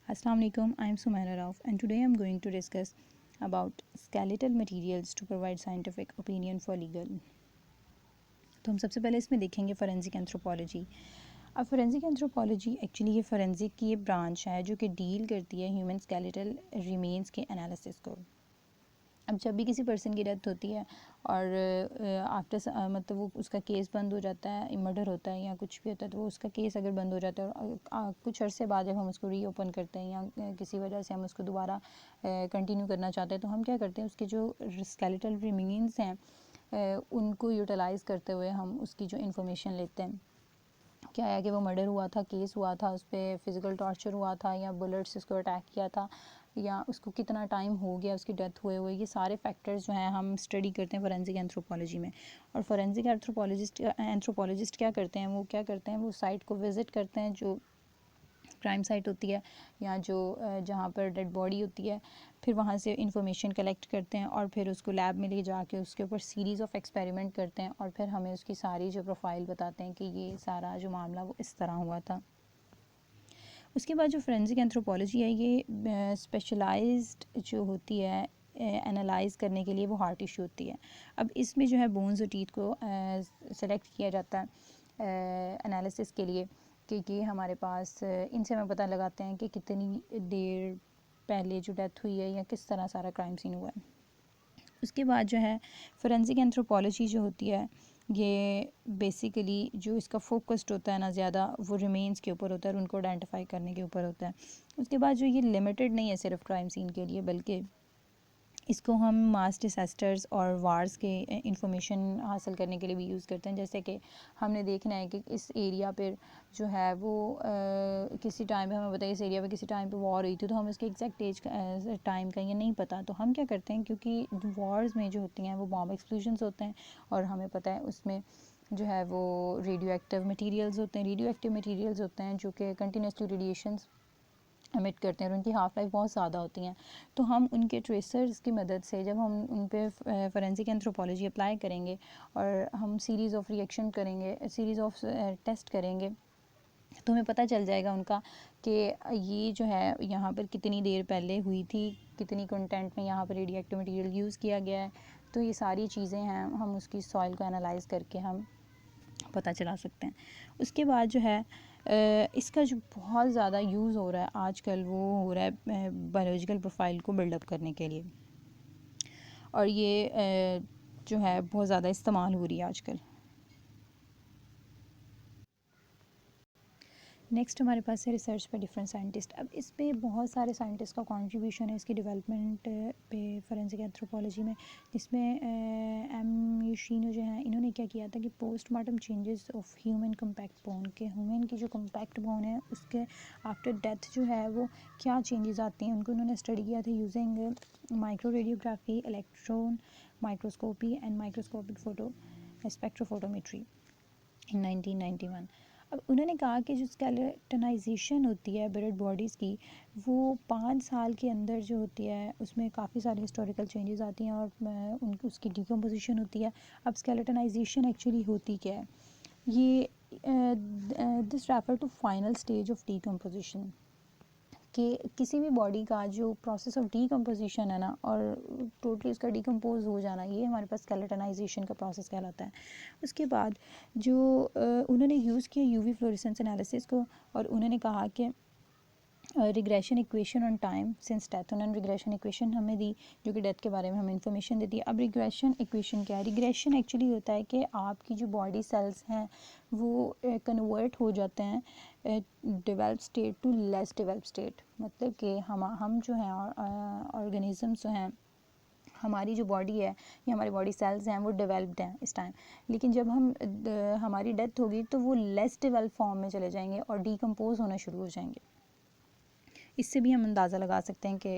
Assalamu alaikum, I am Sumaira Rauf and today I am going to discuss about skeletal materials to provide scientific opinion for legal. तो हम सबसे पहले इसमें देखेंगे forensic anthropology. अब forensic anthropology actually ये forensic की branch है जो कि डील करती है ह्यूमन स्केलेटल रिमेन्स के एनालिसिस को। अब जब भी किसी पर्सन की डेथ होती है और आफ्टर मतलब वो उसका केस बंद हो जाता है, मर्डर होता है या कुछ भी होता है, तो वो उसका केस अगर बंद हो जाता है और कुछ अरसे बाद जब हम उसको रीओपन करते हैं या किसी वजह से हम उसको दोबारा कंटिन्यू करना चाहते हैं, तो हम क्या करते हैं, उसके जो स्केलेटल रिमेन्स हैं उनको यूटिलाइज़ करते हुए हम उसकी जो इन्फॉर्मेशन लेते हैं। क्या है कि वो मर्डर हुआ था, केस हुआ था, उस पर फिज़िकल टॉर्चर हुआ था या बुलेट से उसको अटैक किया था या उसको कितना टाइम हो गया उसकी डेथ हुए, ये सारे फैक्टर्स जो हैं हम स्टडी करते हैं फोरेंसिक एंथ्रोपोलॉजी में। और फोरेंसिक एंथ्रोपोलॉजिस्ट क्या करते हैं, वो साइट को विज़िट करते हैं जो क्राइम साइट होती है या जो जहाँ पर डेड बॉडी होती है, फिर वहाँ से इंफॉर्मेशन कलेक्ट करते हैं और फिर उसको लैब में ले जाके उसके ऊपर सीरीज़ ऑफ एक्सपेरिमेंट करते हैं और फिर हमें उसकी सारी जो प्रोफाइल बताते हैं कि ये सारा जो मामला वो इस तरह हुआ था। उसके बाद जो फोरेंसिक एंथ्रोपोलॉजी है ये स्पेशलाइज्ड जो होती है एनालाइज करने के लिए, वो हार्ट इशू होती है। अब इसमें जो है बोन्स और टीथ को सेलेक्ट किया जाता है एनालिसिस के लिए कि ये हमारे पास इनसे हमें पता लगाते हैं कि कितनी देर पहले जो डेथ हुई है या किस तरह सारा क्राइम सीन हुआ है। उसके बाद जो है फोरेंसिक एंथ्रोपोलॉजी जो होती है ये बेसिकली जो इसका फोकस्ड होता है ना ज़्यादा, वो रिमेन्स के ऊपर होता है और उनको आइडेंटिफाई करने के ऊपर होता है। उसके बाद जो ये लिमिटेड नहीं है सिर्फ क्राइम सीन के लिए, बल्कि इसको हम मास डिसास्टर्स और वार्स के इंफॉर्मेशन हासिल करने के लिए भी यूज़ करते हैं। जैसे कि हमने देखना है कि इस एरिया पर जो है वो किसी टाइम पे हमें बताइए इस एरिया पे किसी टाइम पे वॉर हुई थी, तो हमें उसके एग्जैक्ट एज टाइम का ये नहीं पता, तो हम क्या करते हैं, क्योंकि वॉर्स में जो होती हैं वो बॉम्ब एक्सप्लोजन्स होते हैं और हमें पता है उसमें जो है वो रेडियो एक्टिव मटीरियल्स होते हैं जो कि कंटिन्यूसली रेडिएशंस एमिट करते हैं और उनकी हाफ लाइफ बहुत ज़्यादा होती हैं। तो हम उनके ट्रेसर्स की मदद से जब हम उन पे फोरेंसिक एंथ्रोपोलॉजी अप्लाई करेंगे और हम सीरीज़ ऑफ रिएक्शन करेंगे, सीरीज़ ऑफ टेस्ट करेंगे, तो हमें पता चल जाएगा उनका कि ये जो है यहाँ पर कितनी देर पहले हुई थी, कितनी कंटेंट में यहाँ पर रेडियो एक्टिव मटीरियल यूज़ किया गया है। तो ये सारी चीज़ें हैं, हम उसकी सॉइल को एनालाइज़ करके हम पता चला सकते हैं। उसके बाद जो है इसका जो बहुत ज़्यादा यूज़ हो रहा है आजकल, वो हो रहा है बायोलॉजिकल प्रोफाइल को बिल्डअप करने के लिए, और ये जो है बहुत ज़्यादा इस्तेमाल हो रही है आजकल। नेक्स्ट हमारे पास है रिसर्च पे डिफरेंट साइंटिस्ट। अब इस पे बहुत सारे साइंटिस्ट का कंट्रीब्यूशन है इसकी डेवलपमेंट पे फोरेंसिक एंथ्रोपोलॉजी में, जिसमें एम यूशिनो जो है, इन्होंने क्या किया था कि postmortem changes of human compact bone के, ह्यूमन की जो कम्पैक्ट बोन है उसके आफ्टर डेथ जो है वो क्या चेंजेस आती हैं, उनको उन्होंने स्टडी किया था using micro radiography, electron microscopy and microscopic photo spectrophotometry in 1991। अब उन्होंने कहा कि जो स्केलेटनाइजेशन होती है डेड बॉडीज़ की, वो 5 साल के अंदर जो होती है उसमें काफ़ी सारी हिस्टोरिकल चेंजेस आती हैं और उनकी उसकी डिकम्पोजिशन होती है। अब स्केलेटनाइजेशन एक्चुअली होती क्या है, ये this refer to final stage of decomposition, कि किसी भी बॉडी का जो प्रोसेस ऑफ डीकम्पोजिशन है ना, और टोटली उसका डीकम्पोज हो जाना, ये हमारे पास स्केलेटनाइजेशन का प्रोसेस कहलाता है। उसके बाद जो उन्होंने यूज़ किया यूवी फ्लोरेसेंस एनालिसिस को, और उन्होंने कहा कि regression equation on time since death, उन्होंने रिग्रेशन इक्वेशन हमें दी जो कि डेथ के बारे में हमें इंफॉर्मेशन देती है। अब रिग्रेशन इक्वेशन क्या है, रिग्रेशन एक्चुअली होता है कि आपकी जो बॉडी सेल्स हैं वो कन्वर्ट हो जाते हैं develop state to less develop state, मतलब कि हम जो हैं ऑर्गेनिजम्स जो हैं, हमारी जो बॉडी है या हमारी बॉडी सेल्स हैं वो डेवलप्ड हैं इस टाइम, लेकिन जब हमारी डेथ होगी तो वो लेस डेवलप फॉर्म में चले जाएंगे और डीकम्पोज होना शुरू हो जाएंगे। इससे भी हम अंदाज़ा लगा सकते हैं कि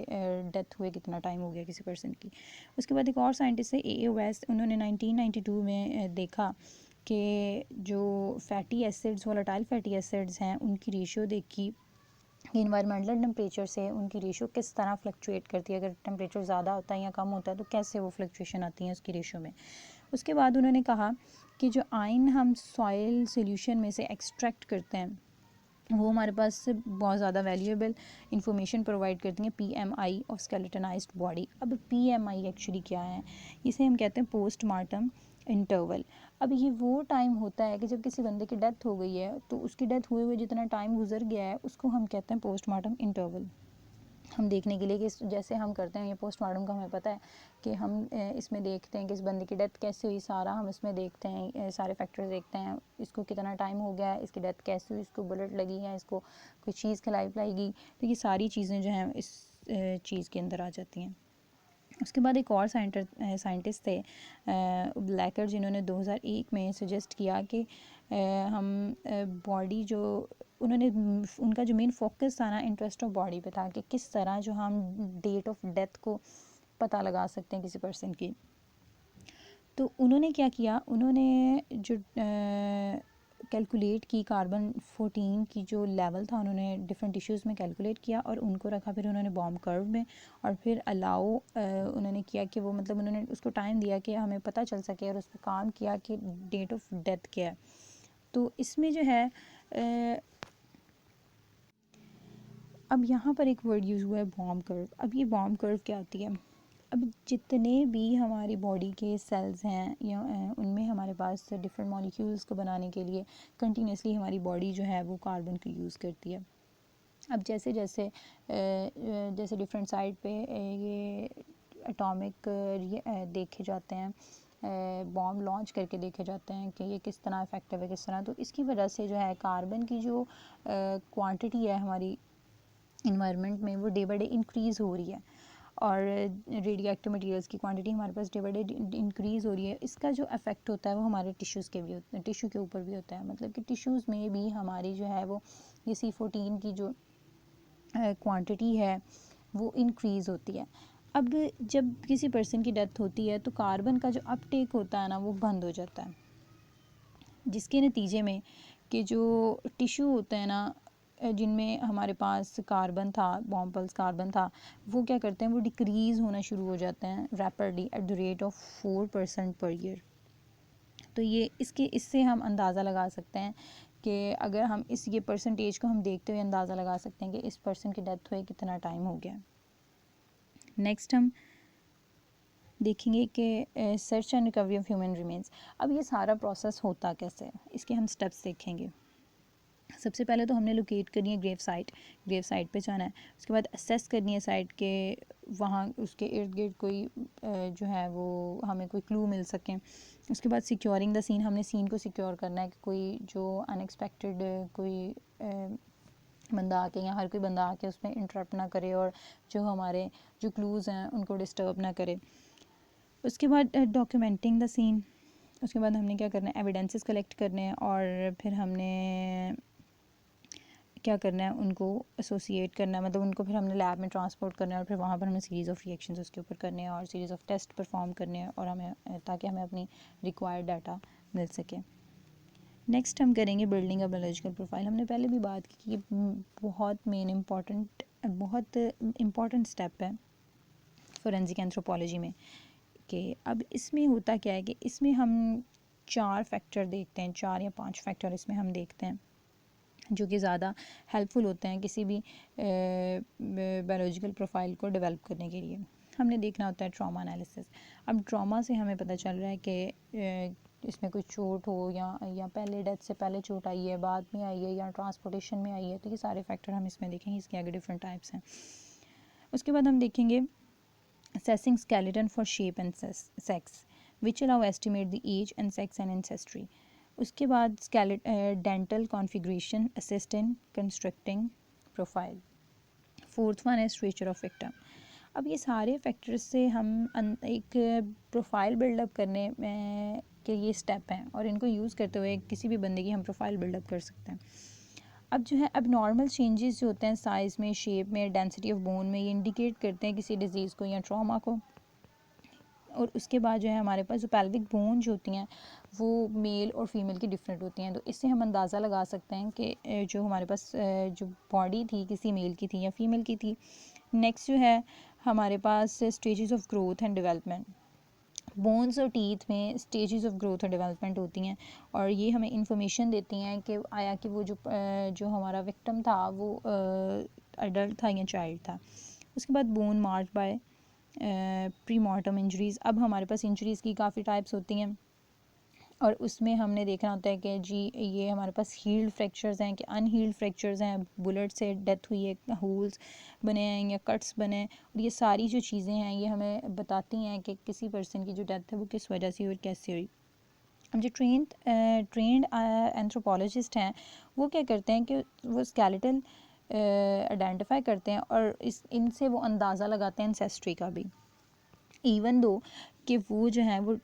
डेथ हुए कितना टाइम हो गया किसी पर्सन की। उसके बाद एक और साइंटिस्ट है ए वेस्ट, उन्होंने 1992 में देखा कि जो fatty acids, volatile fatty acids हैं, उनकी रेशियो देखी कि इन्वायरमेंटल टेम्परेचर से उनकी रेशियो किस तरह फ्लक्चुएट करती है, अगर टेम्परेचर ज़्यादा होता है या कम होता है तो कैसे वो फ्लक्चुएशन आती है उसकी रेशियो में। उसके बाद उन्होंने कहा कि जो आयन हम सॉइल सोल्यूशन में से एक्सट्रैक्ट करते हैं वो हमारे पास से बहुत ज़्यादा वैल्यूएबल इंफॉर्मेशन प्रोवाइड करती हैं, पीएमआई ऑफ स्केलेटनाइज्ड बॉडी। अब पीएमआई एक्चुअली क्या है, इसे हम कहते हैं पोस्टमार्टम इंटरवल। अब ये वो टाइम होता है कि जब किसी बंदे की डेथ हो गई है तो उसकी डेथ हुए हुए जितना टाइम गुजर गया है उसको हम कहते हैं पोस्टमार्टम इंटरवल। हम देखने के लिए कि जैसे हम करते हैं ये पोस्टमार्टम का, हमें पता है कि हम इसमें देखते हैं कि इस बंदे की डेथ कैसे हुई, सारा हम इसमें देखते हैं, सारे फैक्टर्स देखते हैं, इसको कितना टाइम हो गया है, इसकी डेथ कैसे हुई, इसको बुलेट लगी है, इसको कोई चीज़ खिलाई पिलाई गई, तो ये सारी चीज़ें जो हैं इस चीज़ के अंदर आ जाती हैं। उसके बाद एक और साइंटिस्ट थे ब्लैकर, जिन्होंने 2001 में सजेस्ट किया कि हम बॉडी जो उन्होंने उनका जो मेन फोकस था ना, इंटरेस्ट ऑफ बॉडी पे था कि किस तरह जो हम डेट ऑफ डेथ को पता लगा सकते हैं किसी पर्सन की। तो उन्होंने क्या किया, उन्होंने जो कैलकुलेट की कार्बन 14 की जो लेवल था, उन्होंने डिफरेंट टिश्यूज़ में कैलकुलेट किया और उनको रखा, फिर उन्होंने बॉम्ब कर्व में, और फिर अलाउ उन्होंने किया कि वो मतलब उन्होंने उसको टाइम दिया कि हमें पता चल सके, और उस पर काम किया कि डेट ऑफ डेथ क्या है। तो इसमें जो है अब यहाँ पर एक वर्ड यूज़ हुआ है बॉम्ब कर्व। अब ये बॉम्ब कर्व क्या होती है, अब जितने भी हमारी बॉडी के सेल्स हैं या उनमें हमारे पास डिफरेंट मॉलिक्यूल्स को बनाने के लिए कंटिन्यूसली हमारी बॉडी जो है वो कार्बन को यूज़ करती है। अब जैसे जैसे जैसे डिफरेंट साइड पे ये एटॉमिक देखे जाते हैं, बॉम्ब लॉन्च करके देखे जाते हैं कि ये किस तरह इफेक्टिव है, किस तरह, तो इसकी वजह से जो है कार्बन की जो क्वांटिटी है हमारी इन्वायरमेंट में वो डे बाई डे इंक्रीज़ हो रही है, और रेडियो एक्टिव मटेरियल्स की क्वांटिटी हमारे पास डे बाई डे इंक्रीज़ हो रही है। इसका जो इफेक्ट होता है वो हमारे टिश्यूज़ के भी होता है, टिश्यू के ऊपर भी होता है, मतलब कि टिश्यूज़ में भी हमारी जो है वो ये C14 की जो क्वांटिटी है वो इंक्रीज़ होती है। अब जब किसी पर्सन की डेथ होती है तो कार्बन का जो अपटेक होता है ना वो बंद हो जाता है, जिसके नतीजे में कि जो टिश्यू होते हैं ना जिनमें हमारे पास कार्बन था, बॉम्ब पल्स कार्बन था, वो क्या करते हैं, वो डिक्रीज़ होना शुरू हो जाते हैं rapidly at the rate of 4% per year. तो ये इससे हम अंदाज़ा लगा सकते हैं कि अगर हम ये परसेंटेज को हम देखते हुए अंदाज़ा लगा सकते हैं कि इस पर्सन की डेथ हुए कितना टाइम हो गया। नेक्स्ट हम देखेंगे कि search and recovery of human remains. अब ये सारा प्रोसेस होता कैसे है, इसके हम स्टेप्स देखेंगे। सबसे पहले तो हमने लोकेट करनी है ग्रेव साइट पे जाना है। उसके बाद असेस करनी है साइट के, वहाँ उसके इर्द गिर्द कोई जो है वो हमें कोई क्लू मिल सके। उसके बाद सिक्योरिंग द सीन, हमने सीन को सिक्योर करना है कि कोई जो अनएक्सपेक्टेड कोई बंदा आके या हर कोई बंदा आके उसमें इंटरप्ट ना करे और जो हमारे जो क्लूज़ हैं उनको डिस्टर्ब ना करे। उसके बाद डॉक्यूमेंटिंग द सीन। उसके बाद हमने क्या करना है, एविडेंसेस कलेक्ट करने हैं, और फिर हमने क्या करना है, उनको एसोसिएट करना है, मतलब उनको फिर हमने लैब में ट्रांसपोर्ट करना है, और फिर वहाँ पर हमें सीरीज़ ऑफ रिएक्शंस उसके ऊपर करने हैं और सीरीज़ ऑफ टेस्ट परफॉर्म करने हैं, और हमें ताकि हमें अपनी रिक्वायर्ड डाटा मिल सके। नेक्स्ट हम करेंगे बिल्डिंग अ बायोलॉजिकल प्रोफाइल। हमने पहले भी बात की कि ये बहुत बहुत इम्पॉर्टेंट स्टेप है फोरेंसिक एंथ्रोपोलॉजी में, कि अब इसमें होता क्या है कि इसमें हम 4 फैक्टर देखते हैं, 4 या 5 फैक्टर इसमें हम देखते हैं जो कि ज़्यादा हेल्पफुल होते हैं किसी भी बायोलॉजिकल प्रोफाइल को डेवलप करने के लिए। हमने देखना होता है ट्रॉमा एनालिसिस। अब ट्रॉमा से हमें पता चल रहा है कि इसमें कोई चोट हो या पहले डेथ से पहले चोट आई है, बाद में आई है, या ट्रांसपोर्टेशन में आई है, तो ये सारे फैक्टर हम इसमें देखेंगे। इसके आगे डिफरेंट टाइप्स हैं। उसके बाद हम देखेंगे assessing skeleton for shape and sex which allow estimate the age and sex and ancestry. उसके बाद dental configuration assist in constructing profile. Fourth one है स्ट्रेचर ऑफ विक्टिम। अब ये सारे फैक्टर्स से हम एक प्रोफाइल बिल्डअप करने के ये स्टेप हैं, और इनको यूज़ करते हुए किसी भी बंदे की हम प्रोफाइल बिल्डअप कर सकते हैं। अब जो है अब नॉर्मल चेंजेस जो होते हैं साइज़ में, शेप में, डेंसिटी ऑफ बोन में, ये इंडिकेट करते हैं किसी डिज़ीज़ को या ट्रॉमा को। और उसके बाद जो है हमारे पास जो पेल्विक बोन जो होती हैं वो मेल और फीमेल की डिफरेंट होती हैं, तो इससे हम अंदाज़ा लगा सकते हैं कि जो हमारे पास जो बॉडी थी किसी मेल की थी या फीमेल की थी। नेक्स्ट जो है हमारे पास stages of growth and development. Bones और टीथ में स्टेजेस ऑफ ग्रोथ और डेवलपमेंट होती हैं और ये हमें इंफॉर्मेशन देती हैं कि आया कि वो जो हमारा विक्टिम था वो अडल्ट था या चाइल्ड था। उसके बाद bone mark by pre mortem injuries. अब हमारे पास इंजरीज़ की काफ़ी टाइप्स होती हैं और उसमें हमने देखना होता है कि जी ये हमारे पास हील्ड फ्रैक्चर्स हैं कि अनहील्ड फ्रैक्चर्स हैं, बुलेट से डेथ हुई है, होल्स बने हैं या कट्स बने हैं, और ये सारी जो चीज़ें हैं ये हमें बताती हैं कि किसी पर्सन की जो डेथ है वो किस वजह से हुई और कैसे हुई। अब जो ट्रेंड एंथ्रोपोलॉजिस्ट हैं वो क्या करते हैं कि वो स्केलेटल आइडेंटिफाई करते हैं और इनसे वो अंदाज़ा लगाते हैं एंसेस्ट्री का भी, इवन दो कि वो जो है वो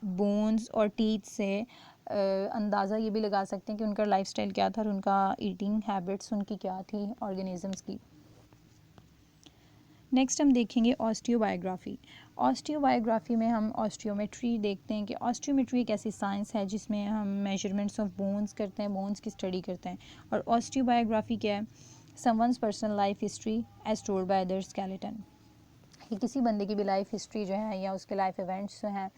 बोन्स और टीथ से अंदाज़ा ये भी लगा सकते हैं कि उनका लाइफस्टाइल क्या था और उनका ईटिंग हैबिट्स उनकी क्या थी ऑर्गेनिजम्स की। नेक्स्ट हम देखेंगे ऑस्टियोबायोग्राफी। ऑस्टियोबायोग्राफी में हम ऑस्टियोमेट्री देखते हैं कि ऑस्टियोमेट्री एक ऐसी साइंस है जिसमें हम मेजरमेंट्स ऑफ बोन्स करते हैं, बोन्स की स्टडी करते हैं। और ऑस्टियोबायोग्राफी क्या है? Someone's personal life history as told by their skeleton. कि किसी बंदे की भी लाइफ हिस्ट्री जो है या उसके लाइफ इवेंट्स जो हैं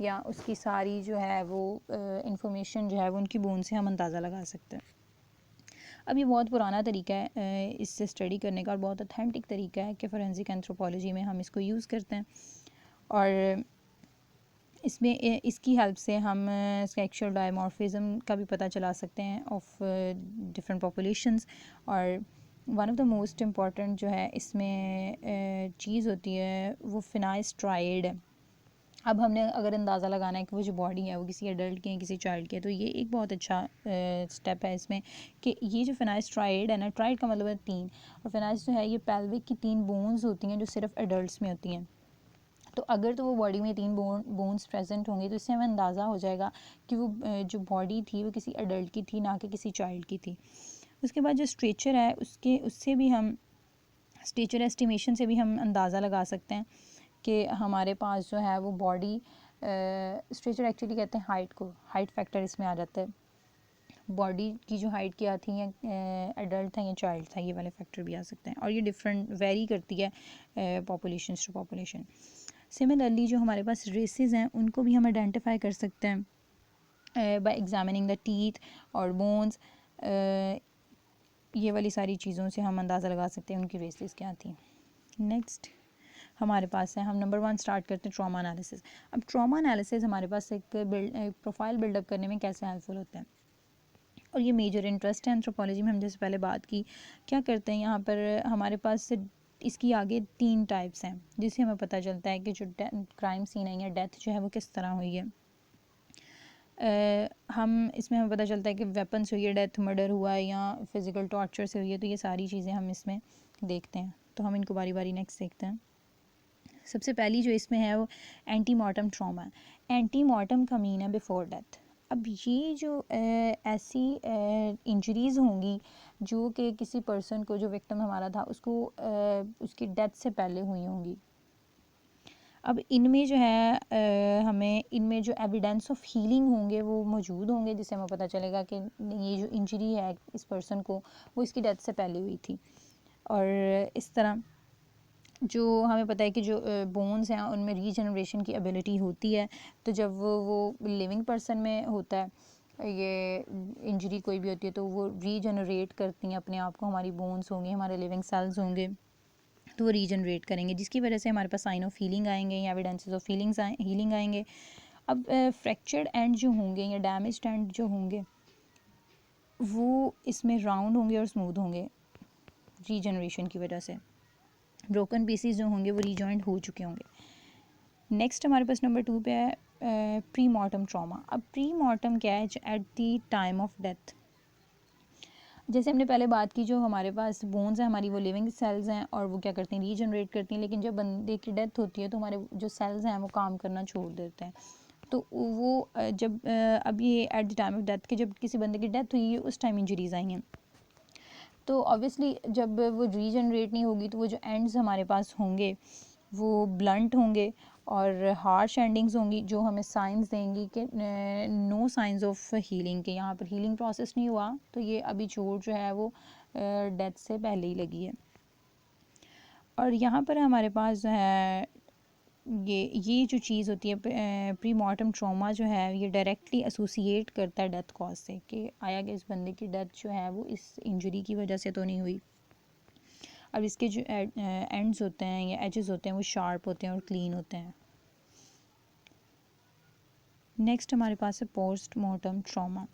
या उसकी सारी जो है वो इंफॉर्मेशन जो है वो उनकी बोन से हम अंदाज़ा लगा सकते हैं। अब ये बहुत पुराना तरीका है इससे स्टडी करने का और बहुत ऑथेंटिक तरीका है कि फोरेंसिक एंथ्रोपोलॉजी में हम इसको यूज़ करते हैं और इसमें इसकी हेल्प से हम सेक्सुअल डायमॉर्फिज्म का भी पता चला सकते हैं ऑफ डिफरेंट पॉपुलेशंस। और one of the most important जो है इसमें चीज़ होती है वो फिनाइस्ट्राइड है। अब हमने अगर अंदाज़ा लगाना है कि वो जो बॉडी है वो किसी एडल्ट की है किसी चाइल्ड की है, तो ये एक बहुत अच्छा स्टेप है इसमें कि ये जो फिनाइस्ट्राइड है ना, ट्राइड का मतलब है 3, और फिनाइस जो है ये पेल्विक की 3 बोन्स होती हैं जो सिर्फ एडल्ट्स में होती हैं। तो अगर तो वो बॉडी में 3 बोन्स प्रेजेंट होंगे तो इससे हमें अंदाज़ा हो जाएगा कि वो जो बॉडी थी वो किसी एडल्ट की थी ना कि किसी चाइल्ड की थी। उसके बाद जो स्ट्रेचर है उससे भी हम स्ट्रेचर एस्टिमेशन से भी हम अंदाज़ा लगा सकते हैं कि हमारे पास जो है वो बॉडी स्ट्रेचर एक्चुअली कहते हैं हाइट को, हाइट फैक्टर इसमें आ जाता है। बॉडी की जो हाइट क्या थी या एडल्ट था या चाइल्ड था, ये वाले फैक्टर भी आ सकते हैं और ये डिफरेंट वेरी करती है पॉपुलेशन टू पॉपुलेशन। सिमिलरली जो हमारे पास रेसेस हैं उनको भी हम आइडेंटिफाई कर सकते हैं बाय एग्जामिनिंग द टीथ और बोन्स। ये वाली सारी चीज़ों से हम अंदाज़ा लगा सकते हैं उनकी रेसेस क्या थी। नेक्स्ट हमारे पास है, हम नंबर 1 स्टार्ट करते हैं ट्रॉमा एनालिसिस। अब ट्रॉमा एनालिसिस हमारे पास एक प्रोफाइल बिल्डअप करने में कैसे हेल्पफुल होता है और ये मेजर इंटरेस्ट है एंथ्रोपोलॉजी में। हम जैसे पहले बात की, क्या करते हैं यहाँ पर हमारे पास इसकी आगे 3 टाइप्स हैं जिससे हमें पता चलता है कि जो क्राइम सीन है या डेथ जो है वो किस तरह हुई है। हम इसमें हमें पता चलता है कि वेपन से हुई है डेथ, मर्डर हुआ है या फिज़िकल टॉर्चर से हुई है, तो ये सारी चीज़ें हम इसमें देखते हैं। तो हम इनको बारी बारी नेक्स्ट देखते हैं। सबसे पहली जो इसमें है वो anti mortem trauma. Anti mortem का मीन है बिफोर डेथ। अब ये जो ऐसी इंजरीज़ होंगी जो कि किसी पर्सन को, जो विक्टिम हमारा था, उसको उसकी डेथ से पहले हुई होंगी। अब इनमें जो है हमें इनमें जो एविडेंस ऑफ हीलिंग होंगे वो मौजूद होंगे, जिससे हमें पता चलेगा कि ये जो इंजरी है इस पर्सन को वो इसकी डेथ से पहले हुई थी। और इस तरह जो हमें पता है कि जो बोन्स हैं उनमें रीजनरेशन की एबिलिटी होती है, तो जब वो लिविंग पर्सन में होता है ये इंजरी कोई भी होती है तो वो रीजनरेट करती हैं अपने आप को। हमारी बोन्स होंगे, हमारे लिविंग सेल्स होंगे, तो वो रीजनरेट करेंगे जिसकी वजह से हमारे पास साइन ऑफ हीलिंग आएंगे या एविडेंसेस ऑफ हीलिंग आएंगे। अब फ्रैक्चर्ड एंड जो होंगे या डैमेज्ड एंड जो होंगे वो इसमें राउंड होंगे और स्मूथ होंगे रीजनरेशन की वजह से। ब्रोकन पीसीज जो होंगे वो रीजॉइंट हो चुके होंगे। नेक्स्ट हमारे पास नंबर 2 पे है प्री मॉर्टम ट्रॉमा। अब प्री मॉर्टम क्या है? At the time of death. जैसे हमने पहले बात की, जो हमारे पास बोन्स हैं हमारी वो लिविंग सेल्स हैं और वो क्या करती हैं, रीजनरेट करती हैं, लेकिन जब बंदे की डेथ होती है तो हमारे जो सेल्स हैं वो काम करना छोड़ देते हैं। तो वो जब अब ये at the time of death के जब किसी बंदे की डेथ हुई है उस टाइम इंजरीज आई हैं, तो ऑब्वियसली जब वो रीजनरेट नहीं होगी तो वो जो एंड्स हमारे पास होंगे वो ब्लंट होंगे और हार्श एंडिंग्स होंगी जो हमें साइंस देंगी कि नो साइंस ऑफ हीलिंग के, यहाँ पर हीलिंग प्रोसेस नहीं हुआ, तो ये अभी चोट जो है वो डेथ से पहले ही लगी है। और यहाँ पर हमारे पास जो है ये जो चीज़ होती है प्री मॉर्टम ट्रॉमा जो है ये डायरेक्टली एसोसिएट करता है डेथ कॉज से कि आया कि इस बंदे की डेथ जो है वो इस इंजरी की वजह से तो नहीं हुई। अब इसके जो एंड्स होते हैं या एजेस होते हैं वो शार्प होते हैं और क्लीन होते हैं। नेक्स्ट हमारे पास है पोस्ट मॉर्टम ट्रॉमा।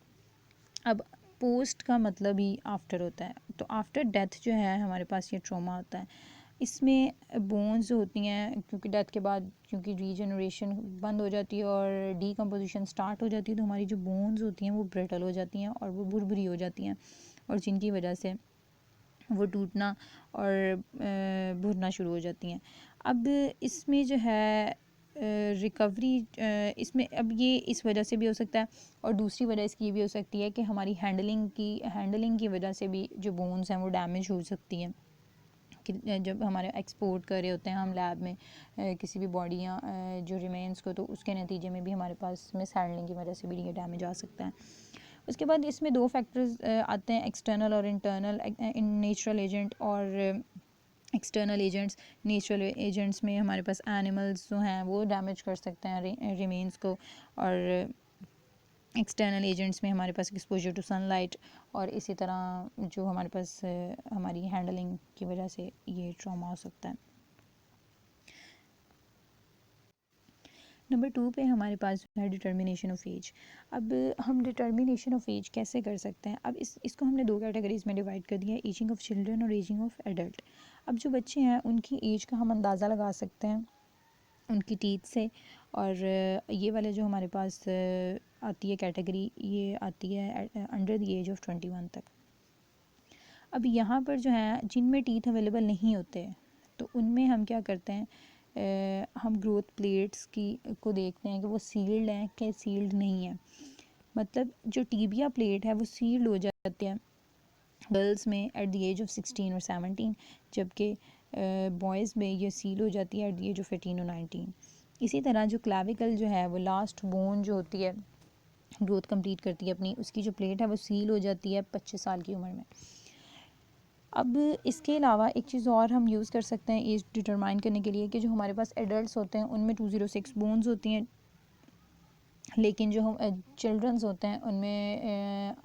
अब पोस्ट का मतलब ही आफ्टर होता है, तो आफ्टर डेथ जो है हमारे पास ये ट्रॉमा होता है। इसमें बोन्स जो होती हैं, क्योंकि डेथ के बाद क्योंकि रीजनरेशन बंद हो जाती है और डीकम्पोजिशन स्टार्ट हो जाती है, तो हमारी जो बोन्स होती हैं वो ब्रिटल हो जाती हैं और वो भुरभुरी हो जाती हैं, और जिनकी वजह से वो टूटना और भुरना शुरू हो जाती हैं। अब इसमें जो है रिकवरी इसमें अब ये इस वजह से भी हो सकता है, और दूसरी वजह इसकी ये भी हो सकती है कि हमारी हैंडलिंग की वजह से भी जो बोन्स हैं वो डैमेज हो सकती हैं। कि जब हमारे एक्सपोर्ट कर रहे होते हैं हम लैब में किसी भी बॉडी या जो रिमेन्स को, तो उसके नतीजे में भी हमारे पास मिस हैंडलिंग की वजह से भी ये डैमेज आ सकता है। उसके बाद इसमें दो फैक्टर्स आते हैं, एक्सटर्नल और इंटरनल। नेचुरल एजेंट और एक्सटर्नल एजेंट्स। नेचुरल एजेंट्स में हमारे पास एनिमल्स जो हैं वो डैमेज कर सकते हैं रिमेन्स को, और एक्सटर्नल एजेंट्स में हमारे पास एक्सपोजर टू सनलाइट, और इसी तरह जो हमारे पास हमारी हैंडलिंग की वजह से ये ट्रॉमा हो सकता है। नंबर 2 पे हमारे पास है डिटर्मिनेशन ऑफ एज। अब हम डिटर्मिनेशन ऑफ एज कैसे कर सकते हैं? अब इसको हमने दो कैटेगरीज में डिवाइड कर दिया है, एजिंग ऑफ चिल्ड्रन और एजिंग ऑफ एडल्ट। अब जो बच्चे हैं उनकी एज का हम अंदाज़ा लगा सकते हैं उनकी टीथ से, और ये वाले जो हमारे पास आती है कैटेगरी, ये आती है अंडर द एज ऑफ 21 तक। अब यहाँ पर जो है जिनमें टीथ अवेलेबल नहीं होते, तो उनमें हम क्या करते हैं, हम ग्रोथ प्लेट्स की को देखते हैं कि वो सील्ड हैं कि सील्ड नहीं है। मतलब जो टीबिया प्लेट है वो सील्ड हो जाती है गर्ल्स में एट द एज ऑफ 16 और 17, जबकि बॉयज़ में ये सील हो जाती है एट द एज ऑफ 18 और 19। इसी तरह जो क्लाविकल जो है वो लास्ट बोन जो होती है ग्रोथ कंप्लीट करती है अपनी, उसकी जो प्लेट है वो सील हो जाती है 25 साल की उम्र में। अब इसके अलावा एक चीज़ और हम यूज़ कर सकते हैं एज डिटरमाइन करने के लिए, कि जो हमारे पास एडल्ट्स होते हैं उनमें 206 बोन्स होती हैं, लेकिन जो हम चिल्ड्रंस होते हैं उनमें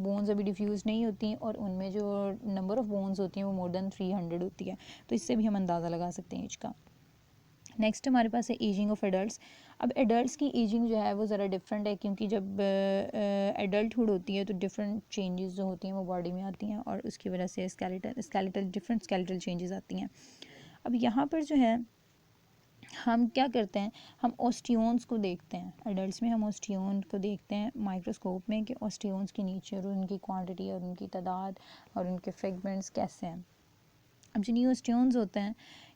बोन्स अभी डिफ्यूज़ नहीं होती, और उनमें जो नंबर ऑफ़ बोन्स होती हैं वो मोर देन 300 होती है। तो इससे भी हम अंदाज़ा लगा सकते हैं एज का। नेक्स्ट हमारे पास है एजिंग ऑफ एडल्ट्स। अब एडल्ट्स की एजिंग जो है वो ज़रा डिफरेंट है, क्योंकि जब एडल्टहुड होती है तो डिफरेंट चेंजेस जो होती हैं वो बॉडी में आती हैं, और उसकी वजह से स्केलेटल डिफरेंट स्केलेटल चेंजेस आती हैं। अब यहाँ पर जो है हम क्या करते हैं, हम ऑस्टियोन्स को देखते हैं। एडल्ट्स में हम ऑस्टियोन को देखते हैं माइक्रोस्कोप में कि ऑस्टियोन्स की नेचर और उनकी क्वांटिटी और उनकी तादाद और उनके फ्रेगमेंट्स कैसे हैं। अब जो न्यूस्टियोन्स होते हैं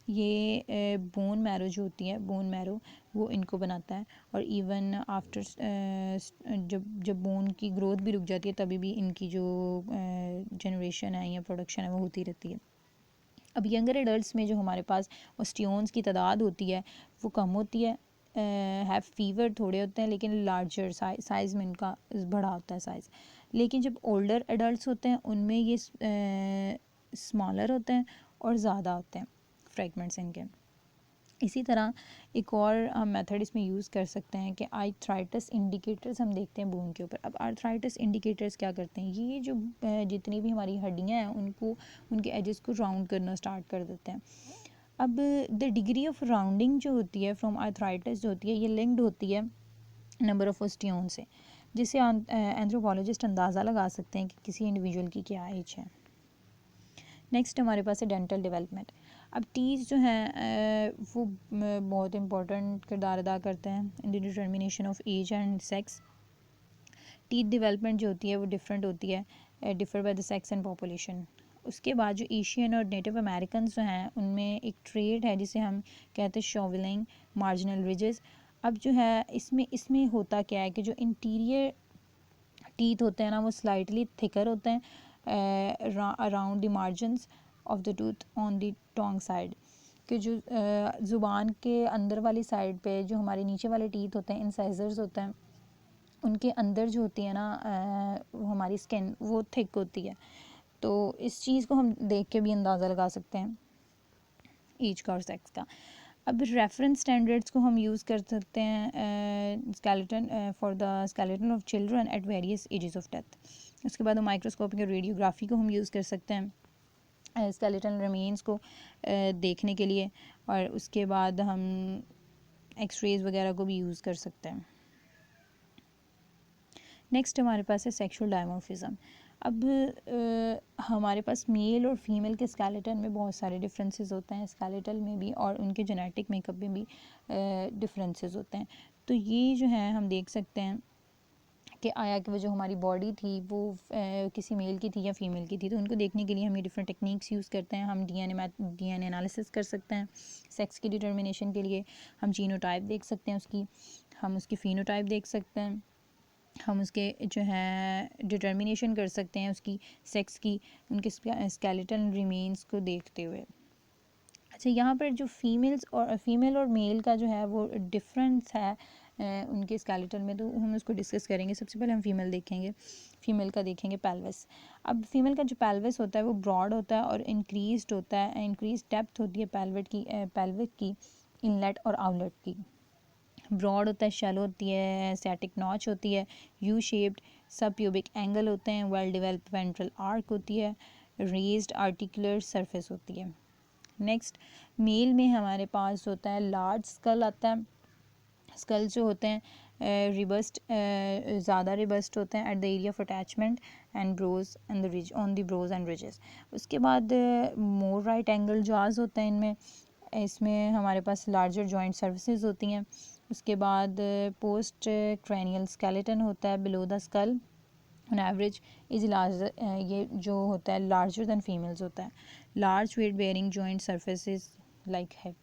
ये बोन मैरो जो होती है, बोन मैरो वो इनको बनाता है, और इवन आफ्टर जब बोन की ग्रोथ भी रुक जाती है तभी भी इनकी जो जनरेशन है या प्रोडक्शन है वो होती रहती है। अब यंगर एडल्ट्स में जो हमारे पास ऑस्टियोन्स की तादाद होती है वो कम होती है, हैव फीवर थोड़े होते हैं, लेकिन लार्जर साइज़ में इनका बड़ा होता है साइज़। लेकिन जब ओल्डर एडल्ट्स होते हैं उनमें ये स्मॉलर होते हैं और ज़्यादा होते हैं फ्रेगमेंट्स इनके। इसी तरह एक और हम मेथड इसमें यूज़ कर सकते हैं कि आर्थराइटिस इंडिकेटर्स हम देखते हैं बोन के ऊपर। अब आर्थराइटिस इंडिकेटर्स क्या करते हैं, ये जो जितनी भी हमारी हड्डियाँ हैं उनको उनके एजेस को राउंड करना स्टार्ट कर देते हैं। अब द डिग्री ऑफ राउंडिंग जो होती है फ्रॉम आर्थराइटिस जो होती है ये लिंक्ड होती है नंबर ऑफ ऑस्टियोन से, जिससे एंथ्रोपोलॉजिस्ट अंदाज़ा लगा सकते हैं कि किसी इंडिविजुअल की क्या एज है। नेक्स्ट हमारे पास है डेंटल डेवलपमेंट। अब टीथ जो हैं वो बहुत इंपॉर्टेंट किरदार अदा करते हैं in the determination of age and sex. Teeth development जो होती है वो डिफरेंट होती है, differ by the sex and population. उसके बाद जो एशियन और नेटिव अमेरिकन जो हैं उनमें एक ट्रेड है जिसे हम कहते हैं शॉविलिंग मार्जिनल रिजेस। अब जो है इसमें होता क्या है कि जो इंटीरियर टीथ होते हैं ना वो स्लाइटली थिकर होते हैं around the margins of the tooth on the tongue side, कि जो ज़ुबान के अंदर वाली साइड पे जो हमारे नीचे वाले टीथ होते हैं इंसाइजर्स होते हैं उनके अंदर जो होती है ना वो हमारी स्किन वो थिक होती है। तो इस चीज़ को हम देख के भी अंदाज़ा लगा सकते हैं एज का और सेक्स का। अब रेफरेंस स्टैंडर्ड्स को हम यूज़ कर सकते हैं skeleton for the skeleton of children at various ages of death. उसके बाद हम माइक्रोस्कोपिक और रेडियोग्राफी को हम यूज़ कर सकते हैं स्केलेटन रिमेन्स को देखने के लिए, और उसके बाद हम एक्सरेज वगैरह को भी यूज़ कर सकते हैं। नेक्स्ट हमारे पास है सेक्सुअल डायमॉर्फिज्म। अब हमारे पास मेल और फीमेल के स्केलेटन में बहुत सारे डिफरेंसेस होते हैं, स्केलेटल में भी और उनके जेनेटिक मेकअप में भी डिफरेंसेस होते हैं। तो ये जो है हम देख सकते हैं कि आया कि वो जो हमारी बॉडी थी वो किसी मेल की थी या फीमेल की थी। तो उनको देखने के लिए हम ये डिफरेंट टेक्निक्स यूज़ करते हैं। हम डीएनए एनालिसिस कर सकते हैं सेक्स की डिटर्मिनेशन के लिए। हम जीनोटाइप देख सकते हैं उसकी, हम उसकी फिनोटाइप देख सकते हैं, हम उसके जो है डिटर्मिनेशन कर सकते हैं उसकी सेक्स की उनके स्केलेटन रिमेन्स को देखते हुए। अच्छा, यहाँ पर जो फीमेल और मेल का जो है वो डिफरेंस है उनके स्केलेटन में, तो हम उसको डिस्कस करेंगे। सबसे पहले हम फीमेल देखेंगे, फीमेल का देखेंगे पेल्विस। अब फीमेल का जो पेल्विस होता है वो ब्रॉड होता है और इंक्रीज्ड होता है, इंक्रीज डेप्थ होती है पेल्विक की इनलेट और आउटलेट की। ब्रॉड होता है, शैलो होती है, स्टैटिक नॉच होती है, यू शेप्ड, सब प्यूबिक एंगल होते हैं, वेल डेवलप्ड वेंट्रल आर्क होती है, रेज्ड आर्टिकुलर सरफेस होती है। नेक्स्ट मेल में हमारे पास होता है लार्ज स्कल आता है। स्कल जो होते हैं रिबस्ट, ज़्यादा रिबस्ट होते हैं at the area of attachment and brows and the ridge on the brows and ridges. उसके बाद मोर राइट एंगल जॉज होते हैं इनमें। इसमें हमारे पास लार्जर जॉइंट सर्विसेज होती हैं। उसके बाद पोस्ट क्रैनियल स्केलेटन होता है below the skull on average is larger, ये जो होता है लार्जर दैन फीमेल्स होता है। Large weight bearing joint surfaces like है।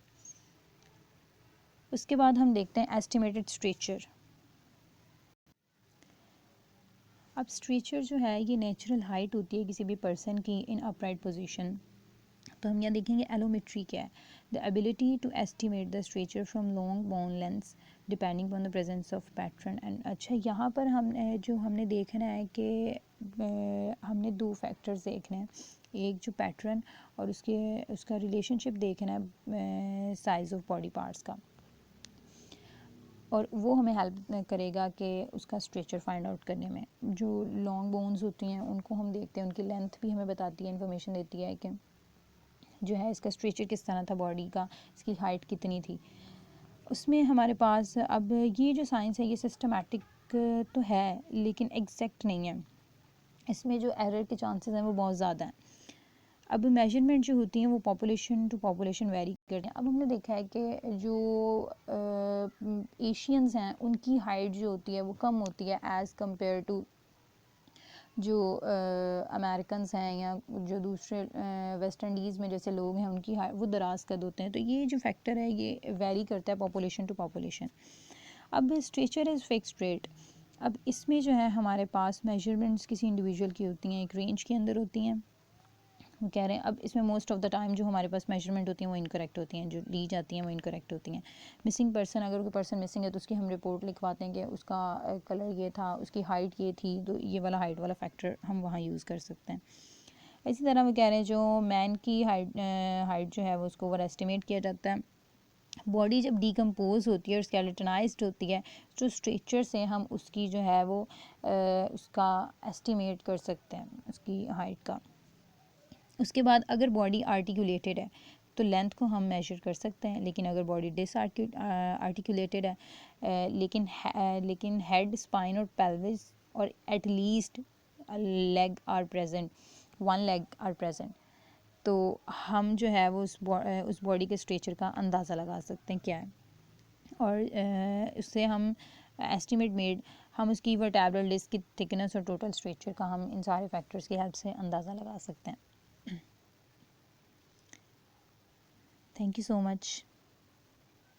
उसके बाद हम देखते हैं एस्टिमेटेड स्ट्रेचर। अब स्ट्रेचर जो है ये नेचुरल हाइट होती है किसी भी पर्सन की इन अपराइट पोजीशन। तो हम यहाँ देखेंगे एलोमेट्री क्या है, the ability to estimate the stature from long bone lengths depending on the presence of pattern and. अच्छा, यहाँ पर हम जो हमने देखना है कि हमने दो फैक्टर्स देखने हैं, एक जो पैटर्न और उसका रिलेशनशिप देखना है साइज़ ऑफ बॉडी पार्ट्स का, और वो हमें हेल्प करेगा कि उसका स्ट्रेचर फाइंड आउट करने में। जो लॉन्ग बोन्स होती हैं उनको हम देखते हैं, उनकी लेंथ भी हमें बताती है, इन्फॉर्मेशन देती है कि जो है इसका स्ट्रेचर किस तरह था बॉडी का, इसकी हाइट कितनी थी। उसमें हमारे पास अब ये जो साइंस है ये सिस्टमैटिक तो है लेकिन एग्जैक्ट नहीं है, इसमें जो एरर के चांसेस हैं वो बहुत ज़्यादा हैं। अब मेजरमेंट जो होती हैं वो पॉपुलेशन टू पॉपुलेशन वेरी करते हैं। अब हमने देखा है कि जो एशियंस हैं उनकी हाइट जो होती है वो कम होती है एज़ कम्पेयर टू जो अमेरिकन्स हैं या जो दूसरे वेस्ट इंडीज़ में जैसे लोग हैं उनकी वो दराज कद होते हैं। तो ये जो फैक्टर है ये वेरी करता है पॉपुलेशन टू पॉपुलेशन। अब स्ट्रेचर इज़ फिक्स्ड रेट। अब इसमें जो है हमारे पास मेजरमेंट्स किसी इंडिविजुअल की होती हैं, एक रेंज के अंदर होती हैं, वो कह रहे हैं। अब इसमें मोस्ट ऑफ द टाइम जो हमारे पास मेजरमेंट होती हैं वो इनकरेक्ट होती हैं, जो ली जाती हैं वो इनकरेक्ट होती हैं। मिसिंग पर्सन, अगर कोई पर्सन मिसिंग है तो उसकी हम रिपोर्ट लिखवाते हैं कि उसका कलर ये था, उसकी हाइट ये थी, तो ये वाला हाइट वाला फैक्टर हम वहाँ यूज़ कर सकते हैं। इसी तरह वो कह रहे हैं जो मैन की हाइट जो है वो उसको ओवर एस्टिमेट किया जाता है। बॉडी जब डिकम्पोज होती है और स्केलेटनाइज्ड होती है तो स्ट्रेचर से हम उसकी जो है वो उसका एस्टिमेट कर सकते हैं उसकी हाइट का। उसके बाद अगर बॉडी आर्टिकुलेटेड है तो लेंथ को हम मेजर कर सकते हैं, लेकिन अगर बॉडी आर्टिकुलेटेड है लेकिन हेड, स्पाइन और पेल्विस और at least leg are present, one leg are present, तो हम जो है वो उस बॉडी के स्ट्रेचर का अंदाज़ा लगा सकते हैं क्या है। और उससे हम एस्टिमेट मेड हम उसकी वर्टेब्रल डिस्क की थिकनेस और टोटल स्ट्रेचर का हम इन सारे फैक्टर्स की हेल्प से अंदाज़ा लगा सकते हैं। Thank you so much.